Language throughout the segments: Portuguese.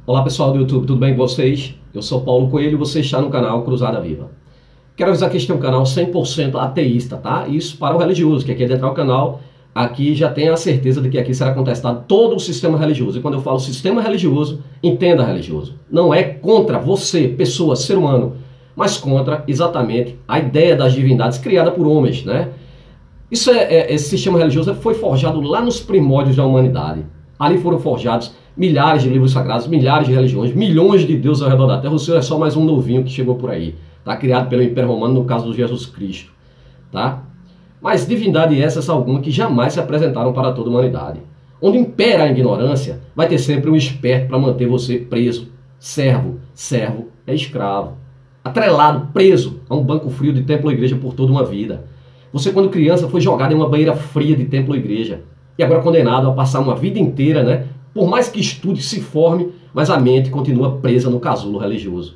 Olá pessoal do YouTube, tudo bem com vocês? Eu sou Paulo Coelho e você está no canal Cruzada Viva. Quero avisar que este é um canal 100% ateísta, tá? Isso para o religioso, que aqui dentro do canal, aqui já tem a certeza de que aqui será contestado todo o sistema religioso. E quando eu falo sistema religioso, entenda religioso. Não é contra você, pessoa, ser humano, mas contra exatamente a ideia das divindades criada por homens, né? Esse sistema religioso foi forjado lá nos primórdios da humanidade. Ali foram forjados milhares de livros sagrados, milhares de religiões, milhões de deuses ao redor da Terra. O Senhor é só mais um novinho que chegou por aí. Tá? Criado pelo Império Romano, no caso do Jesus Cristo. Tá? Mas divindade essas algumas que jamais se apresentaram para toda a humanidade. Onde impera a ignorância, vai ter sempre um esperto para manter você preso. Servo é escravo. Atrelado, preso a um banco frio de templo ou igreja por toda uma vida. Você, quando criança, foi jogado em uma banheira fria de templo ou igreja. E agora condenado a passar uma vida inteira, né? Por mais que estude, se forme, mas a mente continua presa no casulo religioso.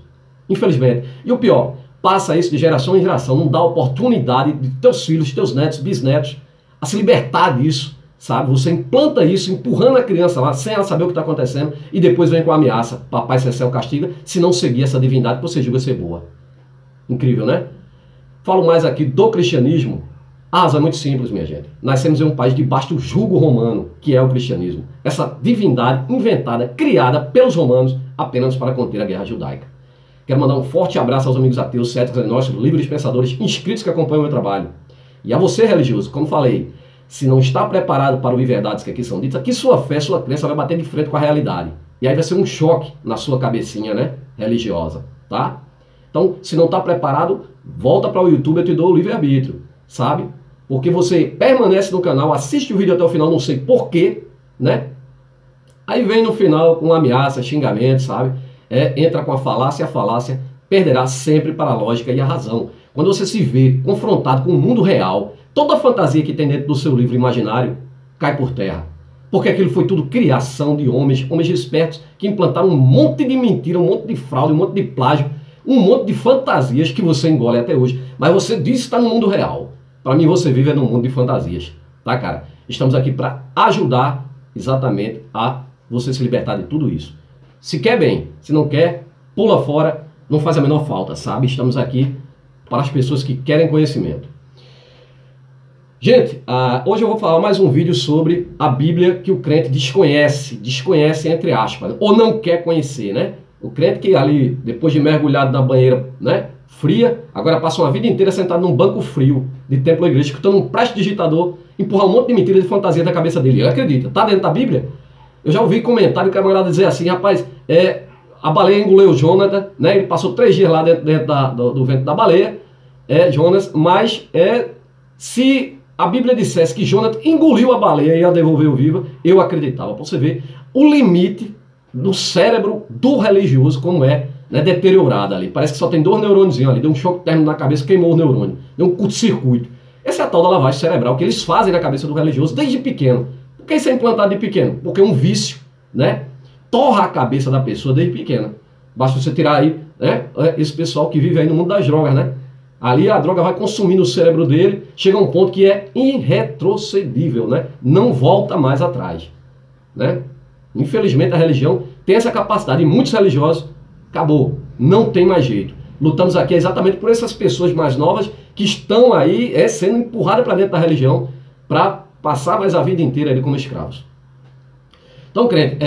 Infelizmente. E o pior, passa isso de geração em geração, não dá oportunidade de teus filhos, teus netos, bisnetos, a se libertar disso, sabe? Você implanta isso, empurrando a criança lá, sem ela saber o que está acontecendo, e depois vem com a ameaça, papai Cecel castiga, se não seguir essa divindade que você julga ser boa. Incrível, né? Falo mais aqui do cristianismo. A razão é muito simples, minha gente. Nascemos em um país debaixo do jugo romano, que é o cristianismo. Essa divindade inventada, criada pelos romanos apenas para conter a guerra judaica. Quero mandar um forte abraço aos amigos ateus, céticos, agnósticos, livres pensadores, inscritos que acompanham o meu trabalho. E a você, religioso, como falei, se não está preparado para ouvir verdades que aqui são ditas, que sua fé, sua crença vai bater de frente com a realidade. E aí vai ser um choque na sua cabecinha, né, religiosa, tá? Então, se não está preparado, volta para o YouTube, eu te dou o livre-arbítrio, sabe? Porque você permanece no canal, assiste o vídeo até o final, não sei porquê, né? Aí vem no final com ameaça, xingamento, sabe? Entra com a falácia perderá sempre para a lógica e a razão. Quando você se vê confrontado com o mundo real, toda a fantasia que tem dentro do seu livro imaginário cai por terra. Porque aquilo foi tudo criação de homens espertos que implantaram um monte de mentira, um monte de fraude, um monte de plágio, um monte de fantasias que você engole até hoje. Mas você diz que está no mundo real. Para mim, você vive num mundo de fantasias, tá, cara? Estamos aqui para ajudar exatamente a você se libertar de tudo isso. Se quer, bem. Se não quer, pula fora, não faz a menor falta, sabe? Estamos aqui para as pessoas que querem conhecimento. Gente, hoje eu vou falar mais um vídeo sobre a Bíblia que o crente desconhece entre aspas, ou não quer conhecer, né? O crente que ali, depois de mergulhado na banheira, né, fria, agora passa uma vida inteira sentado num banco frio de templo ou igreja, escutando um prestidigitador empurrar um monte de mentira de fantasia da cabeça dele. Ele acredita, tá dentro da Bíblia? Eu já ouvi comentário que a mulher dizer assim, rapaz, a baleia engoliu o Jonathan, né? Ele passou 3 dias lá dentro do ventre da baleia, Jonas, mas se a Bíblia dissesse que Jonathan engoliu a baleia e a devolveu viva, eu acreditava. Pra você ver o limite do cérebro do religioso, como né, deteriorado ali. Parece que só tem 2 neurônios ali, deu um choque térmico na cabeça, queimou o neurônio, deu um curto-circuito. Essa é a tal da lavagem cerebral que eles fazem na cabeça do religioso desde pequeno. Por que isso é implantado de pequeno? Porque um vício, né, torra a cabeça da pessoa desde pequena. Basta você tirar aí, né, esse pessoal que vive aí no mundo das drogas, né? Ali a droga vai consumindo o cérebro dele, chega a um ponto que é irretrocedível, né? Não volta mais atrás, né? Infelizmente a religião tem essa capacidade e muitos religiosos, acabou, não tem mais jeito. Lutamos aqui exatamente por essas pessoas mais novas que estão aí sendo empurradas para dentro da religião para passar mais a vida inteira ali como escravos. Então, crente,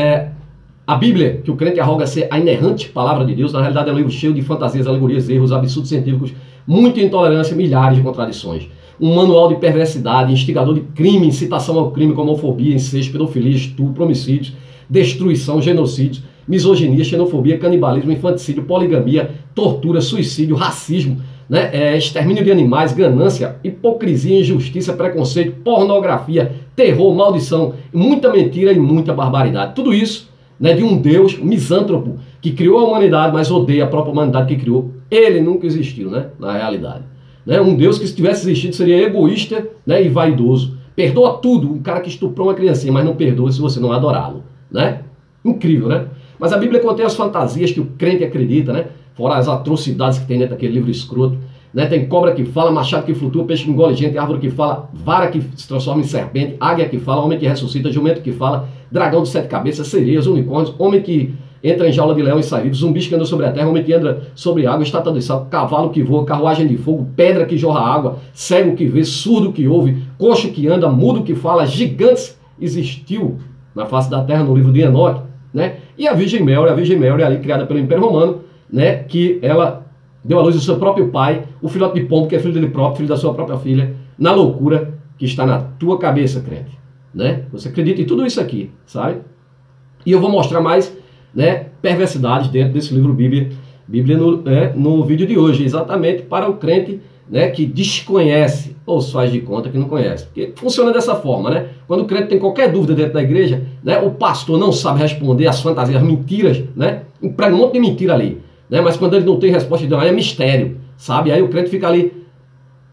a Bíblia, que o crente arroga ser a inerrante palavra de Deus, na realidade é um livro cheio de fantasias, alegorias, erros, absurdos científicos, muita intolerância, milhares de contradições. Um manual de perversidade, instigador de crime, incitação ao crime como homofobia, incesto, pedofilia, estupro, homicídios, destruição, genocídios, misoginia, xenofobia, canibalismo, infanticídio, poligamia, tortura, suicídio, racismo, né, extermínio de animais, ganância, hipocrisia, injustiça, preconceito, pornografia, terror, maldição, muita mentira e muita barbaridade. Tudo isso, né, de um Deus misântropo que criou a humanidade, mas odeia a própria humanidade que criou. Ele nunca existiu, né, na realidade. Né, um Deus que, se tivesse existido, seria egoísta, né, e vaidoso. Perdoa tudo, um cara que estuprou uma criancinha, mas não perdoa se você não adorá-lo, né? Incrível, né? Mas a Bíblia contém as fantasias que o crente acredita, né? Fora as atrocidades que tem dentro daquele livro escroto, né? Tem cobra que fala, machado que flutua, peixe que engole gente, árvore que fala, vara que se transforma em serpente, águia que fala, homem que ressuscita, jumento que fala, dragão de 7 cabeças, sereias, unicórnios, homem que entra em jaula de leão e sai vivo, zumbis que andam sobre a terra, homem que anda sobre água, estátua de sal, cavalo que voa, carruagem de fogo, pedra que jorra água, cego que vê, surdo que ouve, coxo que anda, mudo que fala, gigantes existiu na face da terra no livro de Enoque, né? E a Virgem Mary ali criada pelo Império Romano, né? Que ela deu à luz o seu próprio pai, o filhote de pombo que é filho dele próprio, filho da sua própria filha, na loucura que está na tua cabeça, crente, né? Você acredita em tudo isso aqui, sabe? E eu vou mostrar mais, né, perversidades dentro desse livro Bíblia no vídeo de hoje, exatamente para o crente, né, que desconhece ou se faz de conta que não conhece. Porque funciona dessa forma, né? Quando o crente tem qualquer dúvida dentro da igreja, né, o pastor não sabe responder às fantasias, às mentiras, né? Emprega um monte de mentira ali, né? Mas quando ele não tem resposta de Deus, aí é mistério, sabe? Aí o crente fica ali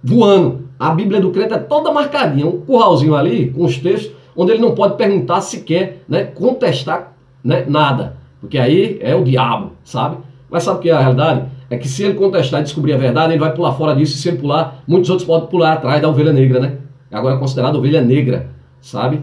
voando. A Bíblia do crente é toda marcadinha, um curralzinho ali com os textos, onde ele não pode perguntar sequer, né, contestar, né, nada. Porque aí é o diabo, sabe? Mas sabe o que é a realidade? É que se ele contestar e descobrir a verdade, ele vai pular fora disso, e se ele pular, muitos outros podem pular atrás da ovelha negra, né? Agora é considerada ovelha negra, sabe?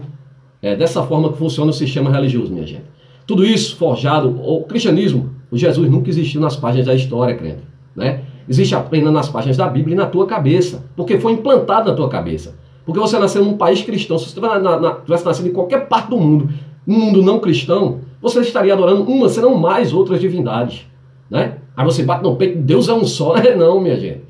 É dessa forma que funciona o sistema religioso, minha gente. Tudo isso forjado, o cristianismo, o Jesus nunca existiu nas páginas da história, crente, né? Existe apenas nas páginas da Bíblia e na tua cabeça, porque foi implantado na tua cabeça. Porque você nasceu num país cristão, se você tivesse nascido em qualquer parte do mundo, num mundo não cristão, você estaria adorando uma, se não mais outras divindades, né? Aí você bate no peito, Deus é um só. É não, minha gente.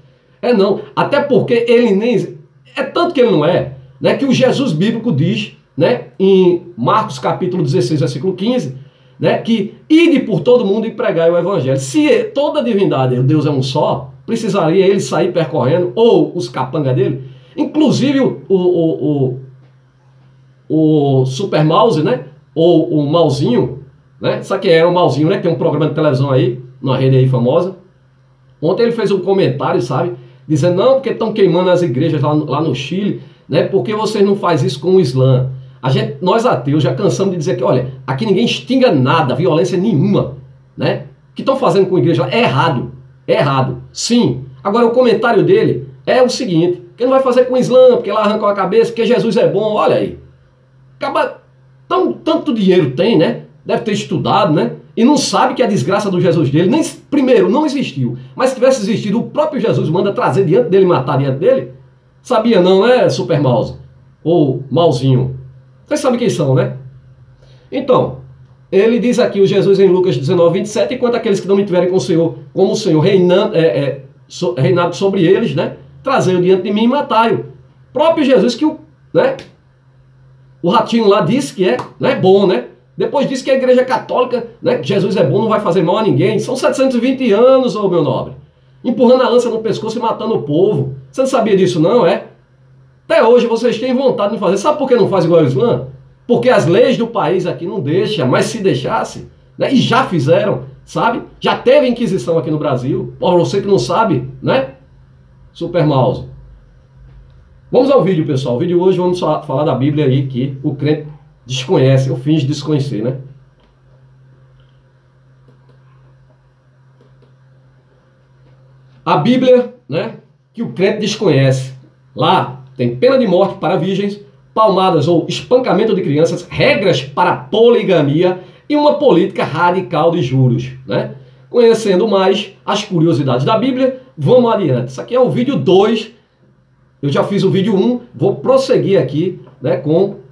É não. Até porque ele nem... É tanto que ele não é, né? Que o Jesus bíblico diz, né? Em Marcos capítulo 16, versículo 15, né? Que ide por todo mundo e pregai o evangelho. Se toda divindade, o Deus é um só, precisaria ele sair percorrendo, ou os capangas dele, inclusive o Super Mouse, né? Ou o Mauzinho, né? Sabe que é o Mauzinho, né? Tem um programa de televisão aí, numa rede aí famosa. Ontem ele fez um comentário, sabe? Dizendo, não, porque estão queimando as igrejas lá no Chile, né? Porque vocês não fazem isso com o Islã? Nós ateus já cansamos de dizer que, olha, aqui ninguém extinga nada, violência nenhuma, né? O que estão fazendo com a igreja é errado. É errado, sim. Agora o comentário dele é o seguinte, que não vai fazer com o Islã, porque lá arrancam a cabeça, porque Jesus é bom, olha aí. Acaba, tanto dinheiro tem, né? Deve ter estudado, né? E não sabe que a desgraça do Jesus dele, nem primeiro, não existiu. Mas se tivesse existido, o próprio Jesus manda trazer diante dele, matar diante dele. Sabia não, né, Super Mouse? Ou Mauzinho. Vocês sabem quem são, né? Então, ele diz aqui, o Jesus em Lucas 19, 27, enquanto aqueles que não me tiverem com o Senhor, como o Senhor reinado sobre eles, né? Trazei-o diante de mim e matai-o. Próprio Jesus que o ratinho lá disse que é, né, bom, né? Depois disse que a igreja católica, né, que Jesus é bom, não vai fazer mal a ninguém. São 720 anos, ô meu nobre. Empurrando a lança no pescoço e matando o povo. Você não sabia disso não, é? Até hoje vocês têm vontade de fazer. Sabe por que não faz igual ao Islã? Porque as leis do país aqui não deixam, mas se deixasse, né, e já fizeram, sabe? Já teve Inquisição aqui no Brasil. Para você que não sabe, né? Super Mouse. Vamos ao vídeo, pessoal. O vídeo de hoje vamos falar da Bíblia aí que o crente desconhece, ou finge desconhecer, né? A Bíblia, né, que o crente desconhece. Lá tem pena de morte para virgens, palmadas ou espancamento de crianças, regras para poligamia e uma política radical de juros, né? Conhecendo mais as curiosidades da Bíblia, vamos adiante. Isso aqui é o vídeo 2. Eu já fiz o vídeo 1, vou prosseguir aqui, né, com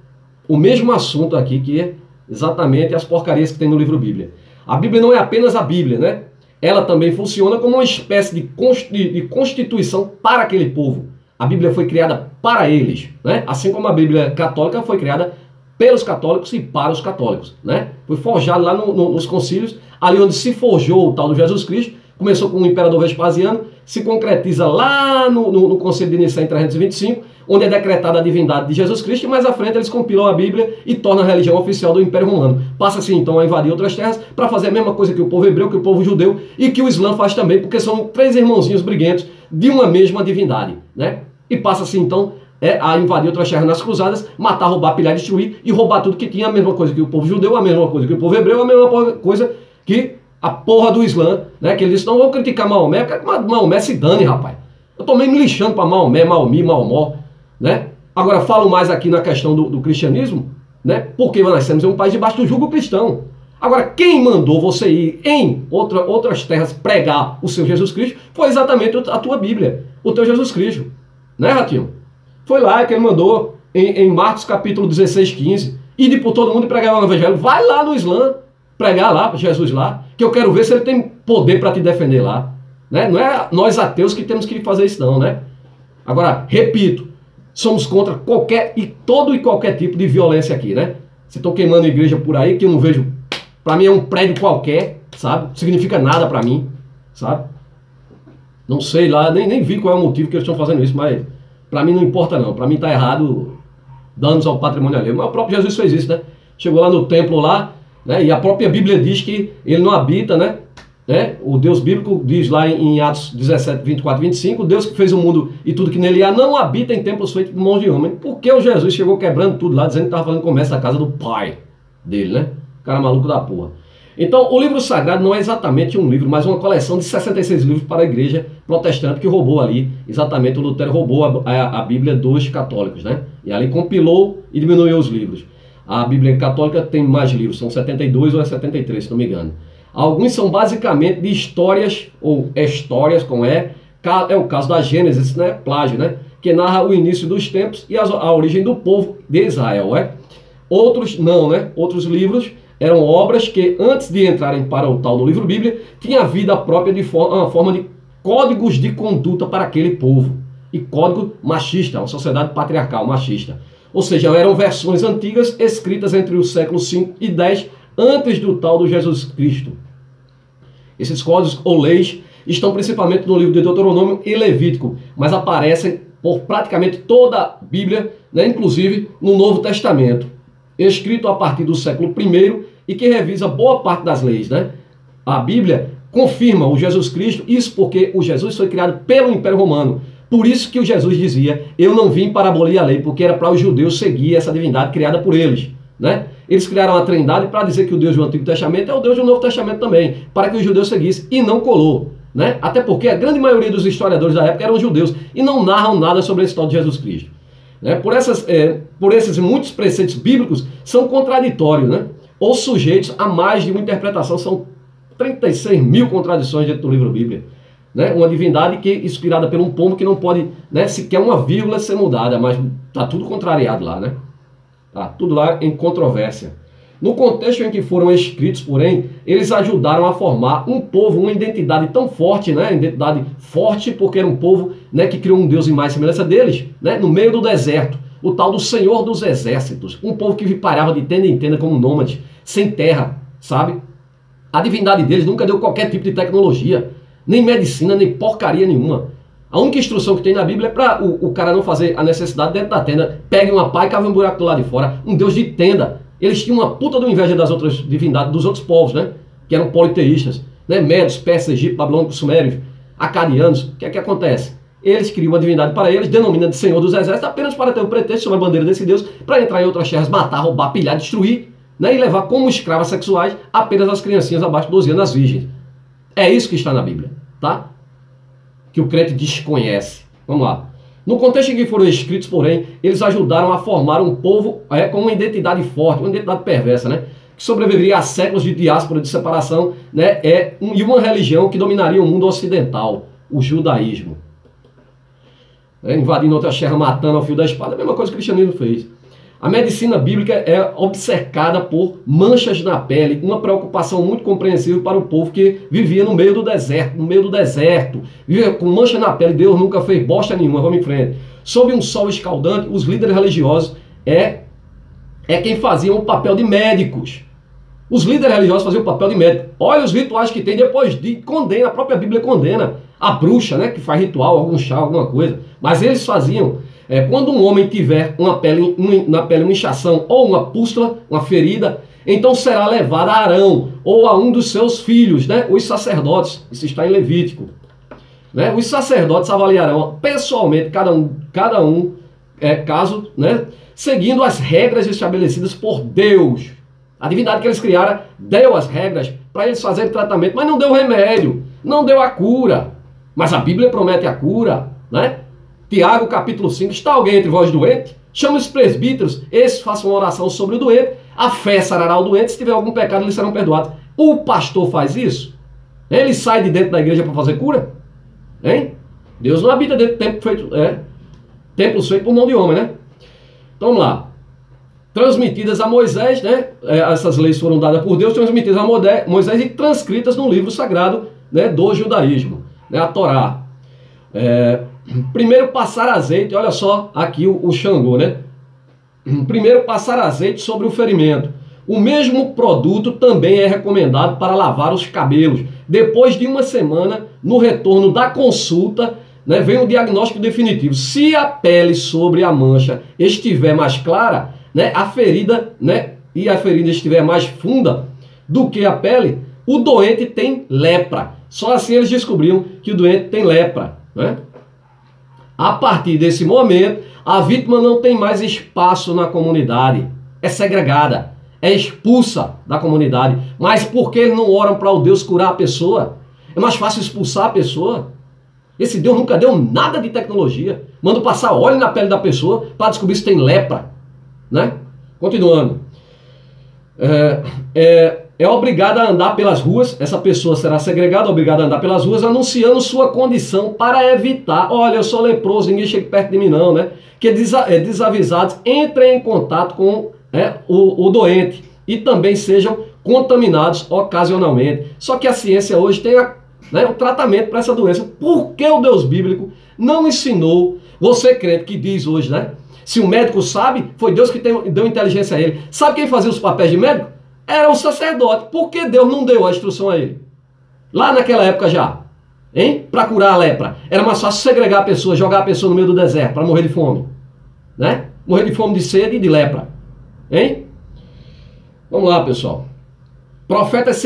o mesmo assunto aqui, que é exatamente as porcarias que tem no livro Bíblia. A Bíblia não é apenas a Bíblia, né? Ela também funciona como uma espécie de constituição para aquele povo. A Bíblia foi criada para eles, né? Assim como a Bíblia católica foi criada pelos católicos e para os católicos, né? Foi forjado lá nos concílios, ali onde se forjou o tal do Jesus Cristo. Começou com o imperador Vespasiano, se concretiza lá no Concílio de Nicéia em 325, onde é decretada a divindade de Jesus Cristo, e mais à frente eles compilam a Bíblia e tornam a religião oficial do Império Romano. Passa-se então a invadir outras terras para fazer a mesma coisa que o povo hebreu, que o povo judeu e que o Islã faz também, porque são três irmãozinhos briguentos de uma mesma divindade, né? E passa-se então a invadir outras terras nas cruzadas, matar, roubar, pilhar, destruir e roubar tudo que tinha, a mesma coisa que o povo judeu, a mesma coisa que o povo hebreu, a mesma coisa que a porra do Islã, né? Que ele disse, não vou criticar Maomé, eu quero que Maomé se dane, rapaz. Eu tô meio me lixando para Maomé, Maomi, Maomó, né? Agora, falo mais aqui na questão do cristianismo, né? Porque nós temos um país debaixo do jugo cristão. Agora, quem mandou você ir em outras terras pregar o seu Jesus Cristo foi exatamente a tua Bíblia, o teu Jesus Cristo. Né, Ratinho? Foi lá que ele mandou em Marcos capítulo 16, 15. Ide por todo mundo e pregar o evangelho. Vai lá no Islã, pregar lá, Jesus lá, que eu quero ver se ele tem poder para te defender lá. Né? Não é nós ateus que temos que fazer isso não, né? Agora, repito, somos contra todo e qualquer tipo de violência aqui, né? Vocês estão queimando igreja por aí, que eu não vejo, para mim é um prédio qualquer, sabe? Não significa nada para mim, sabe? Não sei lá, nem vi qual é o motivo que eles estão fazendo isso, mas para mim não importa não. Para mim tá errado danos ao patrimônio alheio. Mas o próprio Jesus fez isso, né? Chegou lá no templo lá, né? E a própria Bíblia diz que ele não habita, né? O Deus bíblico diz lá em Atos 17, 24, 25, o Deus que fez o mundo e tudo que nele há não habita em templos feitos por mãos de homem. Porque o Jesus chegou quebrando tudo lá, dizendo que estava fazendo comércio na casa do pai dele, né? Cara maluco da porra. Então, o livro sagrado não é exatamente um livro, mas uma coleção de 66 livros para a igreja protestante que roubou ali. Exatamente, o Lutero roubou a Bíblia dos católicos, né? E ali compilou e diminuiu os livros. A Bíblia católica tem mais livros, são 72 ou é 73, se não me engano. Alguns são basicamente de histórias, ou histórias, como é o caso da Gênesis, né? Plágio, né? Que narra o início dos tempos e a origem do povo de Israel, é? Outros não, né? Outros livros eram obras que, antes de entrarem para o tal do livro Bíblia, tinha vida própria de forma de códigos de conduta para aquele povo. E código machista, uma sociedade patriarcal machista. Ou seja, eram versões antigas escritas entre os séculos 5 e 10 antes do tal do Jesus Cristo. Esses códigos ou leis estão principalmente no livro de Deuteronômio e Levítico, mas aparecem por praticamente toda a Bíblia, né, inclusive no Novo Testamento, escrito a partir do século I e que revisa boa parte das leis, né? A Bíblia confirma o Jesus Cristo, isso porque o Jesus foi criado pelo Império Romano. Por isso que o Jesus dizia, eu não vim para abolir a lei, porque era para os judeus seguir essa divindade criada por eles, né? Eles criaram a Trindade para dizer que o Deus do Antigo Testamento é o Deus do Novo Testamento também, para que os judeus seguissem, e não colou, né? Até porque a grande maioria dos historiadores da época eram judeus e não narram nada sobre esse tal de Jesus Cristo. Né? Por esses muitos preceitos bíblicos são contraditórios, né? Ou sujeitos a mais de uma interpretação. São 36 mil contradições dentro do livro Bíblia. Né? Uma divindade que inspirada por um povo que não pode, né, sequer uma vírgula ser mudada, mas está tudo contrariado lá, né? Tá tudo lá em controvérsia. No contexto em que foram escritos, porém, eles ajudaram a formar um povo, uma identidade tão forte, né? Identidade forte porque era um povo, né, que criou um Deus em mais semelhança deles, né? No meio do deserto, o tal do Senhor dos Exércitos, um povo que parava de tenda em tenda como nômades, sem terra, sabe? A divindade deles nunca deu qualquer tipo de tecnologia, nem medicina, nem porcaria nenhuma. A única instrução que tem na Bíblia é para o cara não fazer a necessidade dentro da tenda. Pegue uma pá e cave um buraco do lado de fora. Um Deus de tenda. Eles tinham uma puta de inveja das outras divindades, dos outros povos, né? Que eram politeístas. Né? Medos, persas, egípcios, babilônicos, sumérios, acadianos. O que é que acontece? Eles criam uma divindade para eles, denominam de Senhor dos Exércitos, apenas para ter um pretexto sobre a bandeira desse Deus, para entrar em outras terras, matar, roubar, pilhar, destruir, né? E levar como escravas sexuais apenas as criancinhas abaixo de 12 anos, as virgens. É isso que está na Bíblia, tá? Que o crente desconhece. Vamos lá. No contexto em que foram escritos, porém, eles ajudaram a formar um povo com uma identidade forte, uma identidade perversa, né? Que sobreviveria a séculos de diáspora, de separação, né? E uma religião que dominaria o mundo ocidental, o judaísmo. Invadindo outra terra, matando ao fio da espada, a mesma coisa que o cristianismo fez. A medicina bíblica é obcecada por manchas na pele, uma preocupação muito compreensível para o povo que vivia no meio do deserto, vivia com mancha na pele. Deus nunca fez bosta nenhuma. Vamos em frente. Sob um sol escaldante, os líderes religiosos é quem faziam o papel de médicos. Os líderes religiosos faziam o papel de médico. Olha os rituais que tem, depois condena, a própria Bíblia condena a bruxa, né, que faz ritual, algum chá, alguma coisa. Mas eles faziam. Quando um homem tiver na pele uma inchação ou uma pústula, uma ferida, então será levado a Arão ou a um dos seus filhos, né, os sacerdotes. Isso está em Levítico. Né? Os sacerdotes avaliarão pessoalmente cada um caso, né, seguindo as regras estabelecidas por Deus. A divindade que eles criaram deu as regras para eles fazerem tratamento, mas não deu remédio, não deu a cura. Mas a Bíblia promete a cura, né? Tiago capítulo 5, está alguém entre vós doente? Chama os presbíteros, esses façam uma oração sobre o doente A fé sarará o doente, se tiver algum pecado, eles serão perdoados. O pastor faz isso? Ele sai de dentro da igreja para fazer cura? Hein? Deus não habita dentro do templo feito, templos feitos por mão de homem, né? Então vamos lá. Transmitidas a Moisés, né? Essas leis foram dadas por Deus, transmitidas a Moisés e transcritas no livro sagrado, né, do judaísmo, né, a Torá. Primeiro passar azeite, olha só aqui o Xangô, né? Primeiro passar azeite sobre o ferimento. O mesmo produto também é recomendado para lavar os cabelos. Depois de uma semana, no retorno da consulta, né, vem o diagnóstico definitivo. Se a pele sobre a mancha estiver mais clara, né, a ferida estiver mais funda do que a pele, o doente tem lepra. Só assim eles descobriram que o doente tem lepra, né? A partir desse momento, a vítima não tem mais espaço na comunidade. É segregada, é expulsa da comunidade. Mas por que eles não oram para o Deus curar a pessoa? É mais fácil expulsar a pessoa. Esse Deus nunca deu nada de tecnologia. Manda passar óleo na pele da pessoa para descobrir se tem lepra, né? Continuando. É obrigada a andar pelas ruas, essa pessoa será segregada, obrigada a andar pelas ruas, anunciando sua condição para evitar, olha, eu sou leproso, ninguém chega perto de mim não, né? Que desavisados entrem em contato com o doente e também sejam contaminados ocasionalmente. Só que a ciência hoje tem o tratamento para essa doença. Por que o Deus bíblico não ensinou, você crente que diz hoje, né? Se o médico sabe, foi Deus que deu inteligência a ele. Sabe quem fazia os papéis de médico? Era o sacerdote. Por que Deus não deu a instrução a ele? Lá naquela época já. Hein? Para curar a lepra. Era mais fácil segregar a pessoa, jogar a pessoa no meio do deserto para morrer de fome. Né? Morrer de fome, de sede e de lepra. Hein? Vamos lá, pessoal. Profetas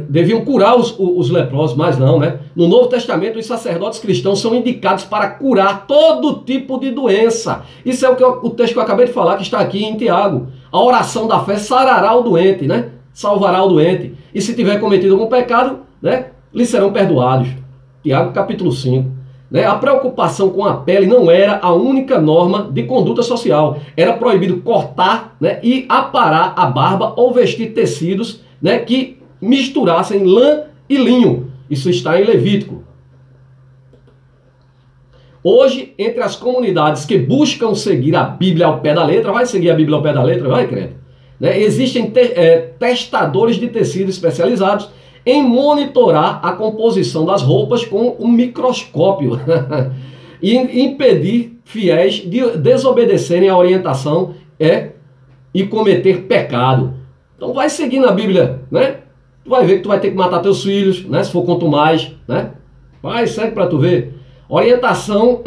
deviam curar os leprosos, mas não, né? No Novo Testamento, os sacerdotes cristãos são indicados para curar todo tipo de doença. Isso é o texto que eu acabei de falar, que está aqui em Tiago. A oração da fé sarará o doente, né? Salvará o doente. E se tiver cometido algum pecado, né, lhes serão perdoados. Tiago capítulo 5. Né? A preocupação com a pele não era a única norma de conduta social. Era proibido cortar, né, e aparar a barba ou vestir tecidos, né, que misturassem lã e linho. Isso está em Levítico. Hoje, entre as comunidades que buscam seguir a Bíblia ao pé da letra, vai seguir a Bíblia ao pé da letra? Vai, crente? Né? Existem testadores de tecido especializados em monitorar a composição das roupas com um microscópio e impedir fiéis de desobedecerem a orientação e cometer pecado. Então vai seguir na Bíblia, né? Tu vai ver que tu vai ter que matar teus filhos, né? Se for quanto mais, né? Vai, segue para tu ver. Orientação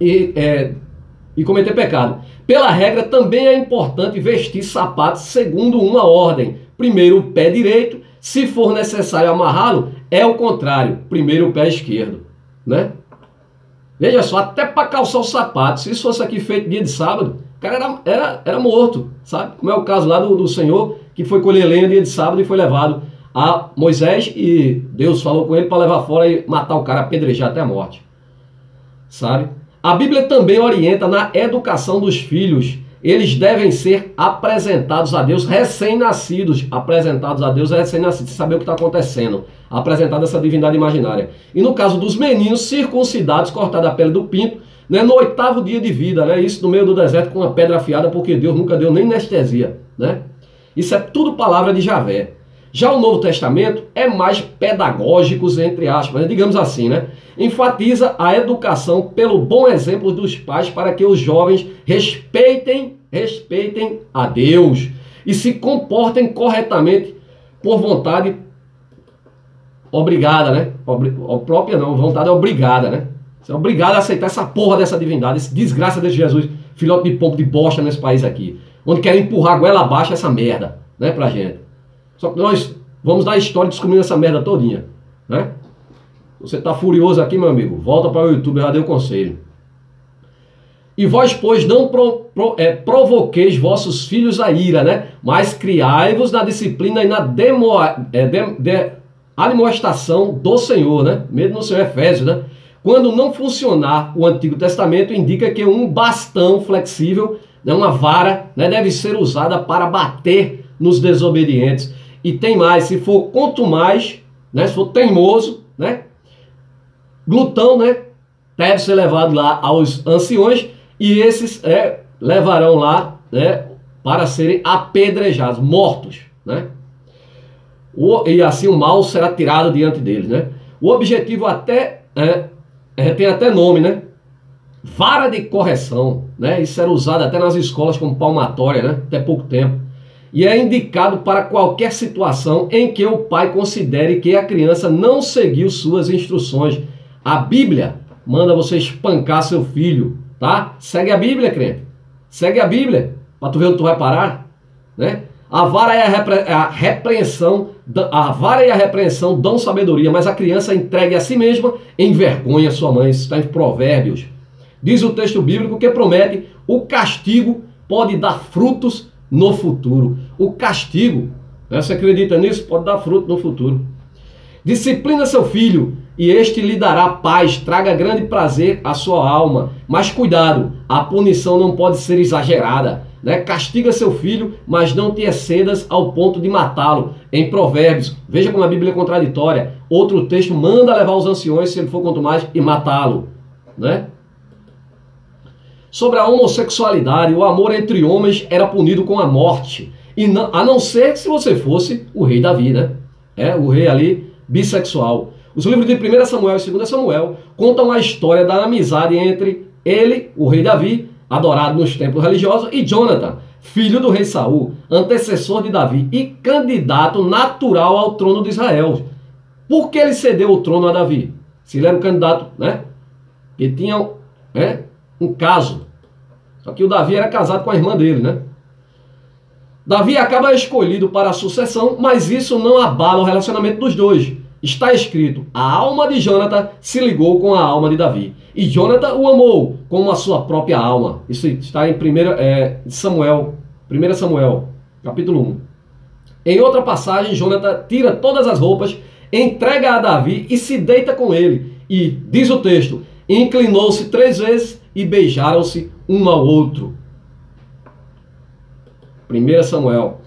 e cometer pecado. Pela regra, também é importante vestir sapatos segundo uma ordem. Primeiro o pé direito, se for necessário amarrá-lo, é o contrário. Primeiro o pé esquerdo, né? Veja só, até para calçar o sapato, se isso fosse aqui feito dia de sábado, o cara era morto, sabe? Como é o caso lá do Senhor, que foi colher lenha dia de sábado e foi levado a Moisés e Deus falou com ele para levar fora e matar o cara, apedrejar até a morte, sabe? A Bíblia também orienta na educação dos filhos. Eles devem ser apresentados a Deus recém-nascidos. Apresentados a Deus recém-nascidos. Saber o que está acontecendo. Apresentada essa divindade imaginária. E no caso dos meninos circuncidados, cortada a pele do pinto, né, no 8º dia de vida. Né, isso no meio do deserto com uma pedra afiada, porque Deus nunca deu nem anestesia. Né? Isso é tudo palavra de Javé. Já o Novo Testamento é mais pedagógico, entre aspas, digamos assim, né? Enfatiza a educação pelo bom exemplo dos pais para que os jovens respeitem a Deus e se comportem corretamente por vontade obrigada, né? Própria não, vontade obrigada, né? Você é obrigado a aceitar essa porra dessa divindade, esse desgraça desse Jesus, filhote de pombo de bosta nesse país aqui, onde querem empurrar a goela abaixo essa merda, né, pra gente. Só que nós vamos dar a história descobrindo essa merda todinha, né? Você tá furioso aqui, meu amigo? Volta para o YouTube, eu já dei o conselho. E vós, pois, não provoqueis vossos filhos a ira, né? Mas criai-vos na disciplina e na admoestação do Senhor, né? Mesmo no seu Efésios, né? Quando não funcionar o Antigo Testamento, indica que um bastão flexível, né? Uma vara, né? Deve ser usada para bater nos desobedientes. E tem mais, se for quanto mais, né? Se for teimoso, né? Glutão, né? Deve ser levado lá aos anciões e esses levarão lá, né? Para serem apedrejados, mortos, né? E assim o mal será tirado diante deles, né? O objetivo até tem até nome, né? Vara de correção, né? Isso era usado até nas escolas como palmatória, né? Até pouco tempo. E é indicado para qualquer situação em que o pai considere que a criança não seguiu suas instruções. A Bíblia manda você espancar seu filho, tá? Segue a Bíblia, crente. Segue a Bíblia, para tu ver onde tu vai parar, né? A vara e a repreensão dão sabedoria, mas a criança entregue a si mesma envergonha sua mãe. Isso está em Provérbios. Diz o texto bíblico que promete: o castigo pode dar frutos no futuro. O castigo, né, você acredita nisso? Pode dar fruto no futuro. Disciplina seu filho e este lhe dará paz, traga grande prazer à sua alma. Mas cuidado, a punição não pode ser exagerada, né? Castiga seu filho, mas não te excedas ao ponto de matá-lo. Em Provérbios, veja como a Bíblia é contraditória. Outro texto manda levar os anciões, se ele for quanto mais, e matá-lo, né? Sobre a homossexualidade, o amor entre homens era punido com a morte, a não ser que se você fosse o rei Davi, né? O rei ali bissexual. Os livros de 1 Samuel e 2 Samuel contam a história da amizade entre ele, o rei Davi, adorado nos templos religiosos, e Jonathan, filho do rei Saul, antecessor de Davi e candidato natural ao trono de Israel. Por que ele cedeu o trono a Davi? Se ele era um candidato, né? Ele tinha um caso. Só que o Davi era casado com a irmã dele, né? Davi acaba escolhido para a sucessão, mas isso não abala o relacionamento dos dois. Está escrito: a alma de Jonathan se ligou com a alma de Davi, e Jonathan o amou como a sua própria alma. Isso está em 1 Samuel, capítulo 1. Em outra passagem, Jonathan tira todas as roupas, entrega a Davi e se deita com ele. E, diz o texto, inclinou-se 3 vezes e beijaram-se um ao outro. 1 Samuel.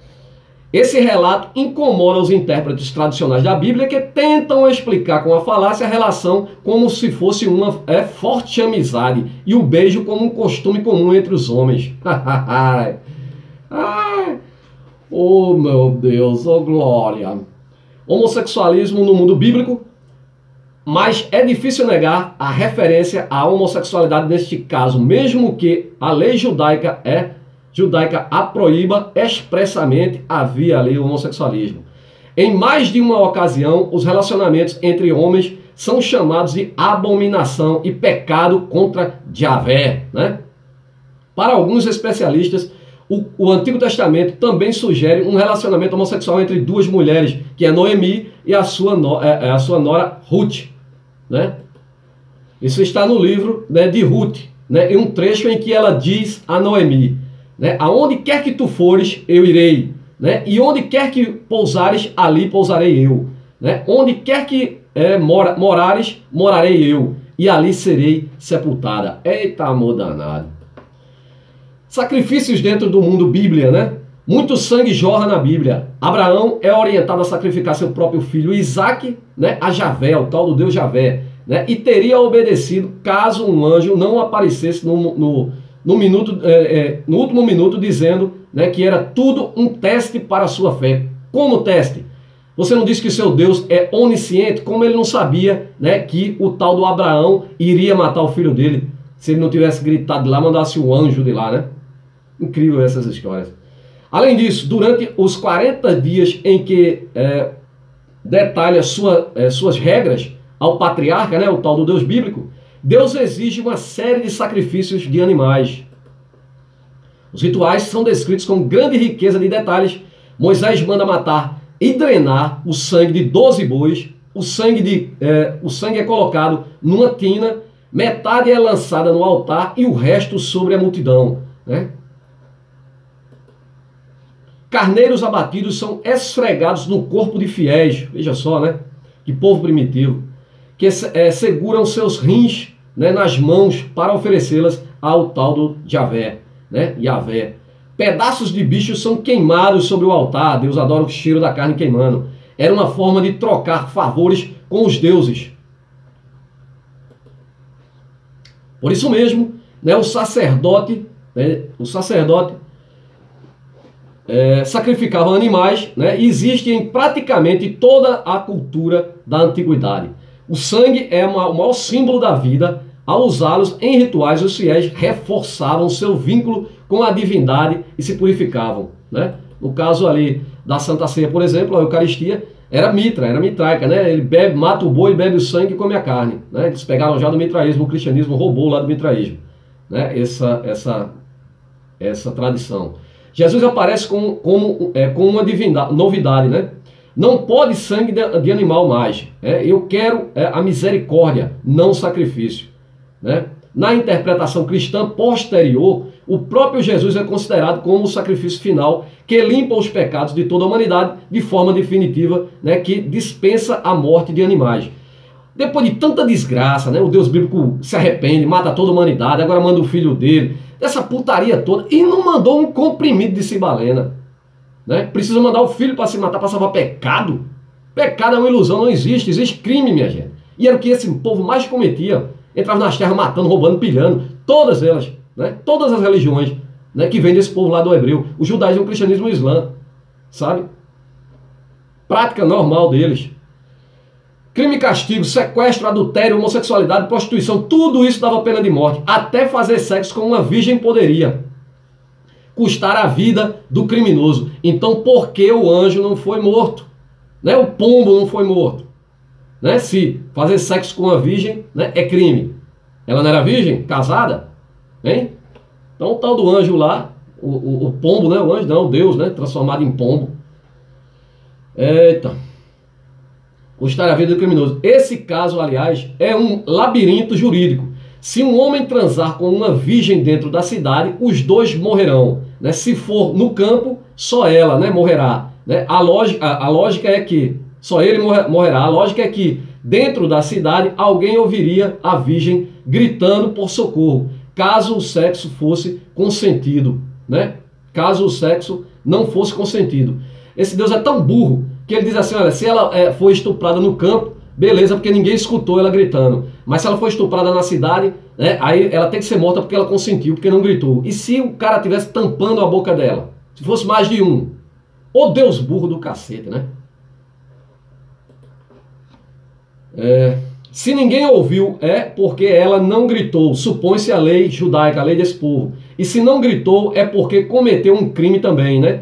Esse relato incomoda os intérpretes tradicionais da Bíblia que tentam explicar com a falácia a relação como se fosse uma forte amizade e o beijo como um costume comum entre os homens. Oh meu Deus, oh glória! Homossexualismo no mundo bíblico, mas é difícil negar a referência à homossexualidade neste caso, mesmo que a lei judaica a proíba expressamente, havia ali o homossexualismo. Em mais de uma ocasião, os relacionamentos entre homens são chamados de abominação e pecado contra Javé, né? Para alguns especialistas, o Antigo Testamento também sugere um relacionamento homossexual entre 2 mulheres, que é Noemi e a sua nora Ruth, né? Isso está no livro, né, de Ruth, né, em um trecho em que ela diz a Noemi, né, aonde quer que tu fores, eu irei, né, e onde quer que pousares, ali pousarei eu, né, onde quer que morares, morarei eu, e ali serei sepultada. Eita, amor danado. Sacrifícios dentro do mundo Bíblia, né? Muito sangue jorra na Bíblia. Abraão é orientado a sacrificar seu próprio filho Isaque, né, a Javé, o tal do Deus Javé, né, e teria obedecido caso um anjo não aparecesse no último minuto, dizendo, né, que era tudo um teste para a sua fé. Como teste? Você não disse que seu Deus é onisciente? Como ele não sabia, né, que o tal do Abraão iria matar o filho dele, se ele não tivesse gritado de lá, mandasse o anjo de lá, né? Incrível essas histórias. Além disso, durante os 40 dias em que detalha suas regras ao patriarca, né, o tal do Deus bíblico, Deus exige uma série de sacrifícios de animais. Os rituais são descritos com grande riqueza de detalhes. Moisés manda matar e drenar o sangue de 12 bois. O sangue é colocado numa tina, metade é lançada no altar e o resto sobre a multidão, né? Carneiros abatidos são esfregados no corpo de fiéis. Veja só, né? Que povo primitivo. Que seguram seus rins, né, nas mãos para oferecê-las ao tal do Javé. né? Yahvé. Pedaços de bichos são queimados sobre o altar. Deus adora o cheiro da carne queimando. Era uma forma de trocar favores com os deuses. Por isso mesmo, né, o sacerdote sacrificava animais, né, e existe em praticamente toda a cultura da antiguidade. O sangue é o maior símbolo da vida. Ao usá-los em rituais, os fiéis reforçavam seu vínculo com a divindade e se purificavam, né? No caso ali da Santa Ceia, por exemplo, a Eucaristia era mitraica, né? Ele mata o boi, bebe o sangue e come a carne, né? Eles pegaram já do mitraísmo, o cristianismo roubou lá do mitraísmo, né? Essa tradição. Jesus aparece com uma novidade, né? Não pode sangue de animal mais. Eu quero a misericórdia, não sacrifício, né? Na interpretação cristã posterior, o próprio Jesus é considerado como o sacrifício final que limpa os pecados de toda a humanidade de forma definitiva, né? Que dispensa a morte de animais. Depois de tanta desgraça, né? O Deus bíblico se arrepende, mata toda a humanidade, agora manda o filho dele, dessa putaria toda, e não mandou um comprimido de cibalena, né? Precisa mandar o filho para se matar, para salvar pecado? Pecado é uma ilusão, não existe, existe crime, minha gente. E era o que esse povo mais cometia. Entrava nas terras matando, roubando, pilhando, todas elas, né? Todas as religiões, né, que vem desse povo lá do hebreu, o judaísmo, o cristianismo e o islã, sabe? Prática normal deles. Crime e castigo, sequestro, adultério, homossexualidade, prostituição, tudo isso dava pena de morte. Até fazer sexo com uma virgem poderia custar a vida do criminoso. Então por que o anjo não foi morto? Né? O pombo não foi morto? Né? Se fazer sexo com uma virgem, né, é crime. Ela não era virgem? Casada? Hein? Então o tal do anjo lá, o pombo, né? O anjo não, o Deus, né? Transformado em pombo. Eita. Custar a vida do criminoso. Esse caso, aliás, é um labirinto jurídico. Se um homem transar com uma virgem dentro da cidade, os dois morrerão, né? Se for no campo, só ela, né, morrerá, né? A lógica é que só ele morrerá. A lógica é que dentro da cidade alguém ouviria a virgem gritando por socorro, caso o sexo fosse consentido, né? Caso o sexo não fosse consentido. Esse Deus é tão burro que ele diz assim, olha, se ela for estuprada no campo, beleza, porque ninguém escutou ela gritando. Mas se ela for estuprada na cidade, né, aí ela tem que ser morta porque ela consentiu, porque não gritou. E se o cara estivesse tampando a boca dela? Se fosse mais de um? Ô Deus burro do cacete, né? Se ninguém ouviu, é porque ela não gritou. Supõe-se a lei judaica, a lei desse povo. E se não gritou, é porque cometeu um crime também, né?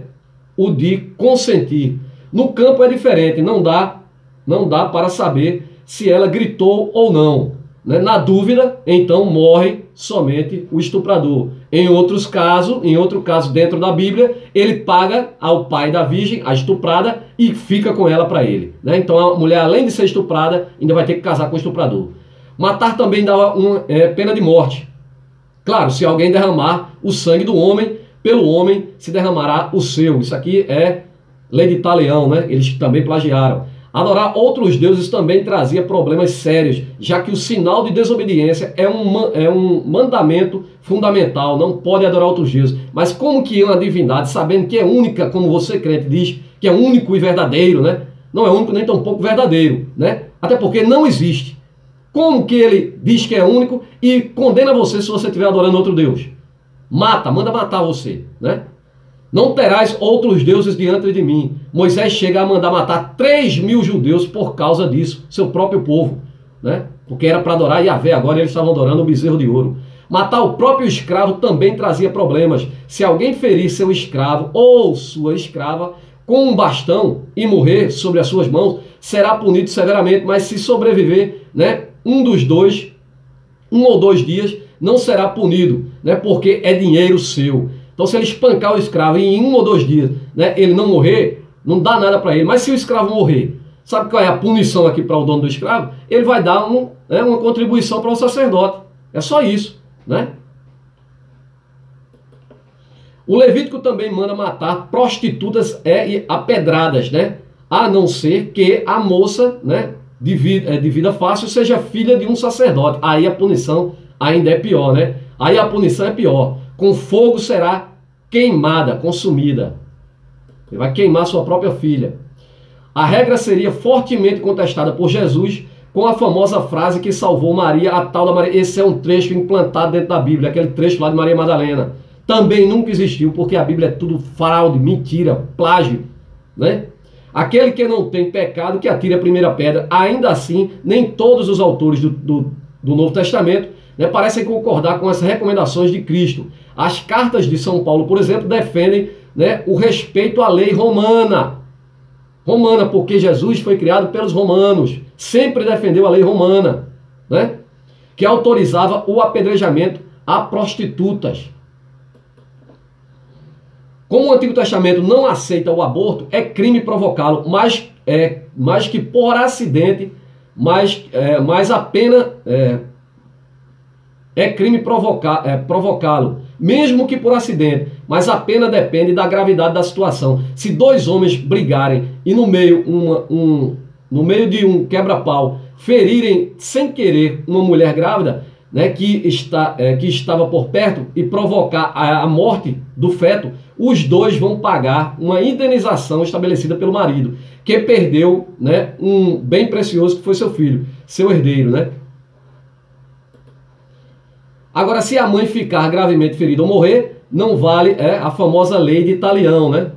O de consentir. No campo é diferente, não dá para saber se ela gritou ou não, né? Na dúvida, então morre somente o estuprador. Em outro caso dentro da Bíblia, ele paga ao pai da virgem, a estuprada, e fica com ela para ele, né? Então a mulher, além de ser estuprada, ainda vai ter que casar com o estuprador. Matar também dava pena de morte. Claro, se alguém derramar o sangue do homem, pelo homem se derramará o seu. Isso aqui é lei de Talião, né? Eles também plagiaram. Adorar outros deuses também trazia problemas sérios, já que o sinal de desobediência é um mandamento fundamental, não pode adorar outros deuses. Mas como que uma divindade, sabendo que é única, como você, crente, diz, que é único e verdadeiro, né? Não é único nem tampouco verdadeiro, né? Até porque não existe. Como que ele diz que é único e condena você se você estiver adorando outro Deus? Manda matar você, né? Não terás outros deuses diante de mim. Moisés chega a mandar matar 3.000 judeus por causa disso, seu próprio povo, né? Porque era para adorar Yahvé, agora eles estavam adorando o bezerro de ouro. Matar o próprio escravo também trazia problemas. Se alguém ferir seu escravo ou sua escrava com um bastão e morrer sobre as suas mãos, será punido severamente, mas se sobreviver, né, um ou dois dias, não será punido, né, porque é dinheiro seu. Então, se ele espancar o escravo e em 1 ou 2 dias, né, ele não morrer, não dá nada para ele. Mas se o escravo morrer, sabe qual é a punição aqui para o dono do escravo? Ele vai dar uma contribuição para o sacerdote. É só isso, né? O Levítico também manda matar prostitutas e apedradas, né? A não ser que a moça, né, de vida fácil seja filha de um sacerdote. Aí a punição ainda é pior, né? Aí a punição é pior. com fogo será queimada, consumida. Ele vai queimar sua própria filha. A regra seria fortemente contestada por Jesus com a famosa frase que salvou Maria, a tal da Maria. Esse é um trecho implantado dentro da Bíblia, aquele trecho lá de Maria Madalena. Também nunca existiu, porque a Bíblia é tudo fraude, mentira, plágio, né? Aquele que não tem pecado, que atire a primeira pedra. Ainda assim, nem todos os autores do Novo Testamento, né, parecem concordar com as recomendações de Cristo. As cartas de São Paulo, por exemplo, defendem, né, o respeito à lei romana. Romana, porque Jesus foi criado pelos romanos. Sempre defendeu a lei romana, né, que autorizava o apedrejamento a prostitutas. Como o Antigo Testamento não aceita o aborto, é crime provocá-lo, mais que por acidente, mas apenas é crime provocá-lo, mesmo que por acidente, mas a pena depende da gravidade da situação. Se dois homens brigarem e no meio de um quebra-pau ferirem sem querer uma mulher grávida, né, que estava por perto, e provocar a morte do feto, os dois vão pagar uma indenização estabelecida pelo marido, que perdeu, né, um bem precioso que foi seu filho, seu herdeiro, né? Agora, se a mãe ficar gravemente ferida ou morrer, não vale a famosa lei de Italião, né?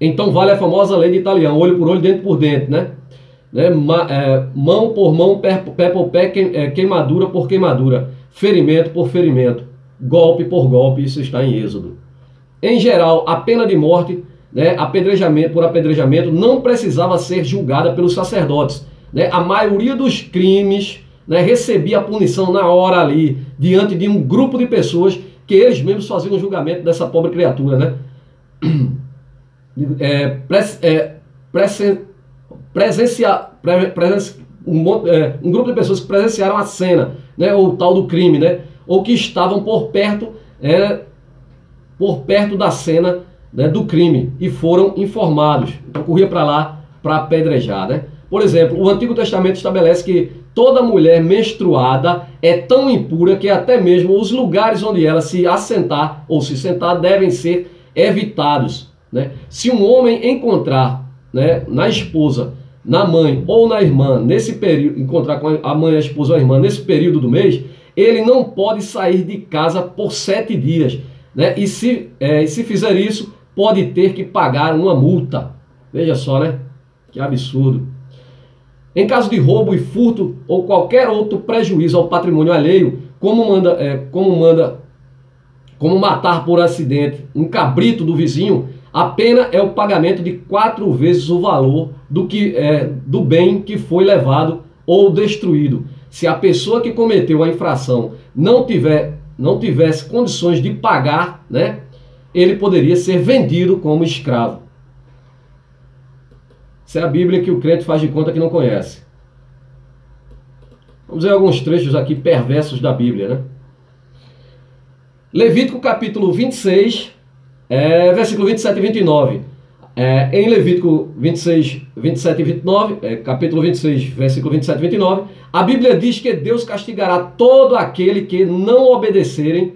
Então vale a famosa lei de Italião, olho por olho, dente por dente, né? Mão por mão, pé por pé, queimadura por queimadura, ferimento por ferimento, golpe por golpe. Isso está em Êxodo. Em geral, a pena de morte, né, apedrejamento por apedrejamento, não precisava ser julgada pelos sacerdotes, né? A maioria dos crimes, né, recebia a punição na hora ali, diante de um grupo de pessoas que eles mesmos faziam o julgamento dessa pobre criatura, né? Um grupo de pessoas que presenciaram a cena, né, ou o tal do crime, né, ou que estavam por perto da cena, né, do crime e foram informados. Então corria para lá para apedrejar, né? Por exemplo, o Antigo Testamento estabelece que toda mulher menstruada é tão impura que até mesmo os lugares onde ela se assentar ou se sentar devem ser evitados, né? Se um homem encontrar, né, na esposa, na mãe ou na irmã, nesse período, encontrar com a mãe, a esposa ou a irmã nesse período do mês, ele não pode sair de casa por 7 dias, né? E se fizer isso, pode ter que pagar uma multa. Veja só, né? Que absurdo. Em caso de roubo e furto ou qualquer outro prejuízo ao patrimônio alheio, como matar por acidente um cabrito do vizinho, a pena é o pagamento de 4 vezes o valor do bem que foi levado ou destruído. Se a pessoa que cometeu a infração não tivesse condições de pagar, né, ele poderia ser vendido como escravo. Essa é a Bíblia que o crente faz de conta que não conhece. Vamos ver alguns trechos aqui perversos da Bíblia, né? Levítico capítulo 26, versículo 27 e 29. Em Levítico 26, 27 e 29, capítulo 26, versículo 27 e 29, a Bíblia diz que Deus castigará todo aquele que não obedecerem,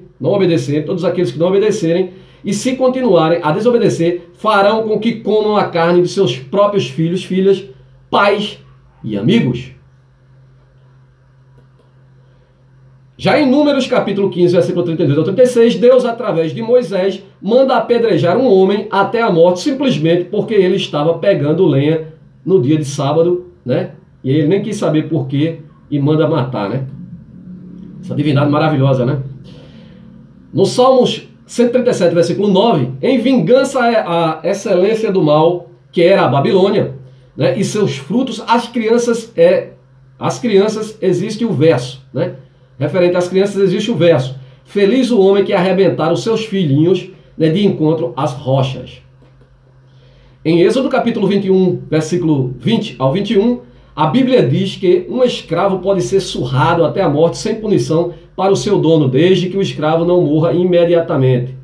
todos aqueles que não obedecerem, e se continuarem a desobedecer, farão com que comam a carne de seus próprios filhos, filhas, pais e amigos. Já em Números capítulo 15, versículo 32 ao 36, Deus, através de Moisés, manda apedrejar um homem até a morte, simplesmente porque ele estava pegando lenha no dia de sábado, né? E ele nem quis saber por quê e manda matar, né? Essa divindade maravilhosa, né? No Salmos 137, versículo 9, em vingança à excelência do mal, que era a Babilônia, né, e seus frutos, as crianças, existe o verso, né? Referente às crianças, existe o verso: feliz o homem que arrebentar os seus filhinhos, né, de encontro às rochas. Em Êxodo capítulo 21, versículo 20 ao 21, a Bíblia diz que um escravo pode ser surrado até a morte sem punição para o seu dono, desde que o escravo não morra imediatamente.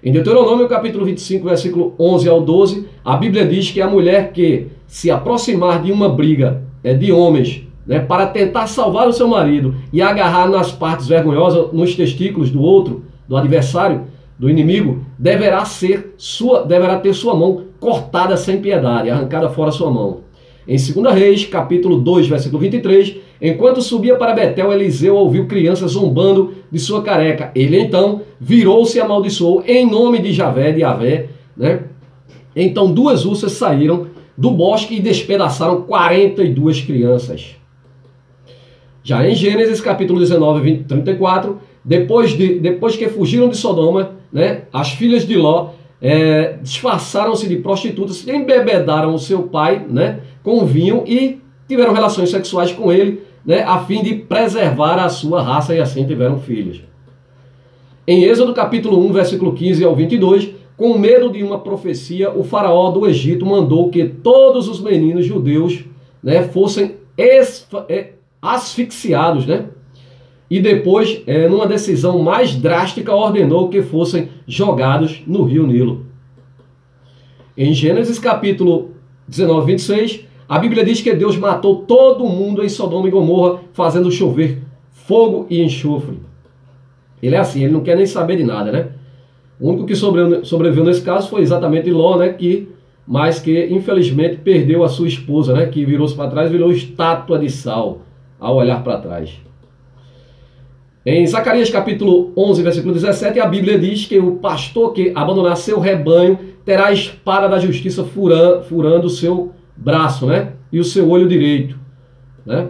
Em Deuteronômio capítulo 25, versículo 11 ao 12, a Bíblia diz que a mulher que se aproximar de uma briga de homens, né, para tentar salvar o seu marido e agarrar nas partes vergonhosas, nos testículos do outro, do adversário, do inimigo, deverá ter sua mão cortada sem piedade, arrancada fora sua mão. Em 2 Reis, capítulo 2, versículo 23, enquanto subia para Betel, Eliseu ouviu crianças zombando de sua careca. Ele então virou-se e amaldiçoou em nome de Javé, de Yavé, né? Então 2 ursas saíram do bosque e despedaçaram 42 crianças. Já em Gênesis capítulo 19, 34, depois que fugiram de Sodoma, né, as filhas de Ló disfarçaram-se de prostitutas, embebedaram o seu pai, né, com vinho e tiveram relações sexuais com ele, né, a fim de preservar a sua raça, e assim tiveram filhos. Em Êxodo capítulo 1, versículo 15 ao 22, com medo de uma profecia, o faraó do Egito mandou que todos os meninos judeus, né, fossem asfixiados, né? E depois, numa decisão mais drástica, ordenou que fossem jogados no rio Nilo. Em Gênesis capítulo 19, 26, a Bíblia diz que Deus matou todo mundo em Sodoma e Gomorra, fazendo chover fogo e enxofre. Ele é assim, ele não quer nem saber de nada, né? O único que sobreviveu nesse caso foi exatamente Ló, né? Mas que infelizmente perdeu a sua esposa, né? Que virou-se para trás e virou estátua de sal ao olhar para trás. Em Zacarias capítulo 11, versículo 17, a Bíblia diz que o pastor que abandonar seu rebanho terá a espada da justiça furando o seu braço, né? E o seu olho direito, né?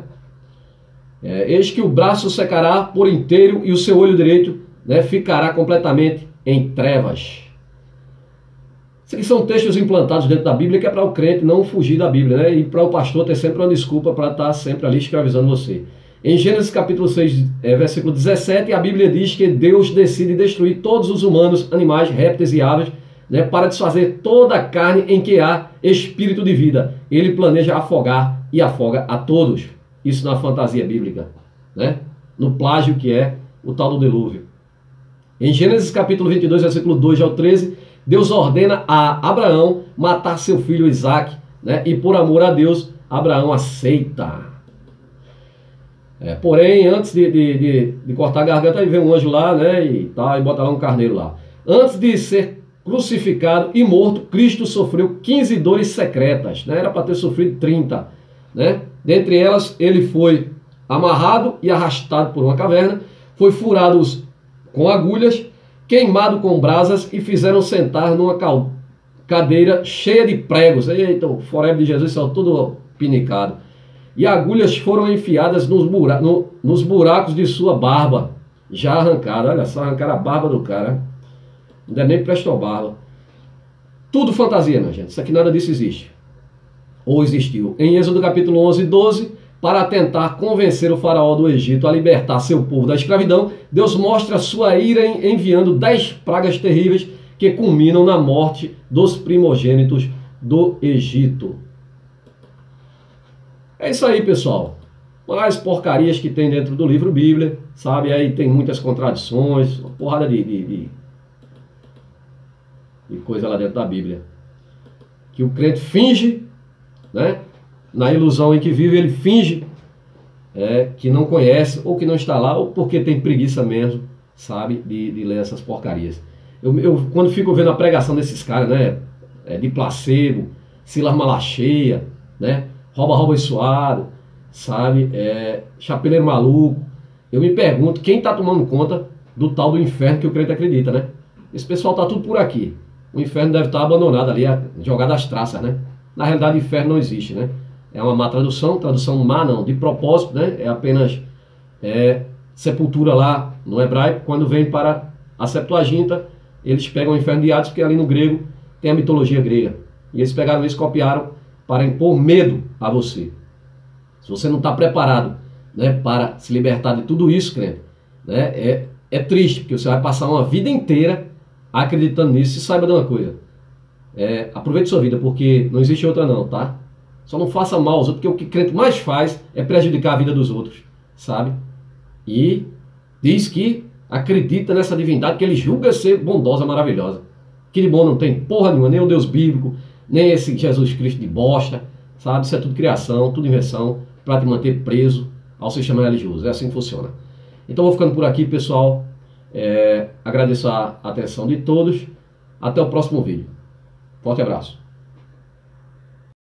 Eis que o braço secará por inteiro e o seu olho direito, né, ficará completamente em trevas. Isso aqui são textos implantados dentro da Bíblia que é para o crente não fugir da Bíblia, né? E para o pastor ter sempre uma desculpa para estar sempre ali escravizando você. Em Gênesis capítulo 6, versículo 17, a Bíblia diz que Deus decide destruir todos os humanos, animais, répteis e aves, né, para desfazer toda a carne em que há espírito de vida. Ele planeja afogar e afoga a todos. Isso na fantasia bíblica, né? No plágio que é o tal do dilúvio. Em Gênesis capítulo 22, versículo 2 ao 13, Deus ordena a Abraão matar seu filho Isaque, né? E por amor a Deus, Abraão aceita. Porém, antes de cortar a garganta, aí vem um anjo lá, né? E bota lá um carneiro lá. Antes de ser crucificado e morto, Cristo sofreu 15 dores secretas, né? Era para ter sofrido 30, né? Dentre elas, ele foi amarrado e arrastado por uma caverna, foi furado com agulhas, queimado com brasas e fizeram sentar numa cadeira cheia de pregos. Eita, o forébrio de Jesus saiu tudo pinicado. E agulhas foram enfiadas nos buracos de sua barba, já arrancada. Olha só, arrancaram a barba do cara. Ainda nem prestou barba. Tudo fantasia, minha gente. Isso aqui, nada disso existe. Ou existiu. Em Êxodo capítulo 11, 12, para tentar convencer o faraó do Egito a libertar seu povo da escravidão, Deus mostra sua ira enviando 10 pragas terríveis que culminam na morte dos primogênitos do Egito. É isso aí, pessoal. Mais porcarias que tem dentro do livro Bíblia, sabe? Aí tem muitas contradições, uma porrada de coisa lá dentro da Bíblia. Que o crente finge, né? Na ilusão em que vive, ele finge que não conhece, ou que não está lá, ou porque tem preguiça mesmo, sabe? De ler essas porcarias. Eu quando fico vendo a pregação desses caras, né? De placebo, Silas Malacheia, né? Rouba e suado, sabe? Chapeleiro maluco. Eu me pergunto quem está tomando conta do tal do inferno que o crente acredita, né? Esse pessoal está tudo por aqui. O inferno deve estar abandonado ali, jogado às traças, né? Na realidade, o inferno não existe, né? É uma má tradução má não, de propósito, né? É apenas sepultura lá no hebraico. Quando vem para a Septuaginta, eles pegam o inferno de Hades, porque ali no grego tem a mitologia grega. E eles pegaram isso e copiaram para impor medo a você. Se você não está preparado, né, para se libertar de tudo isso, crente, né, é triste, porque você vai passar uma vida inteira acreditando nisso. E saiba de uma coisa, aproveite sua vida, porque não existe outra não, tá? Só não faça mal aos outros, porque o que o crente mais faz é prejudicar a vida dos outros, sabe? E diz que acredita nessa divindade que ele julga ser bondosa, maravilhosa. Que de bom não tem porra nenhuma, nem o Deus bíblico, nem esse Jesus Cristo de bosta, sabe? Isso é tudo criação, tudo invenção, para te manter preso ao sistema religioso. É assim que funciona. Então vou ficando por aqui, pessoal. Agradeço a atenção de todos. Até o próximo vídeo. Forte abraço.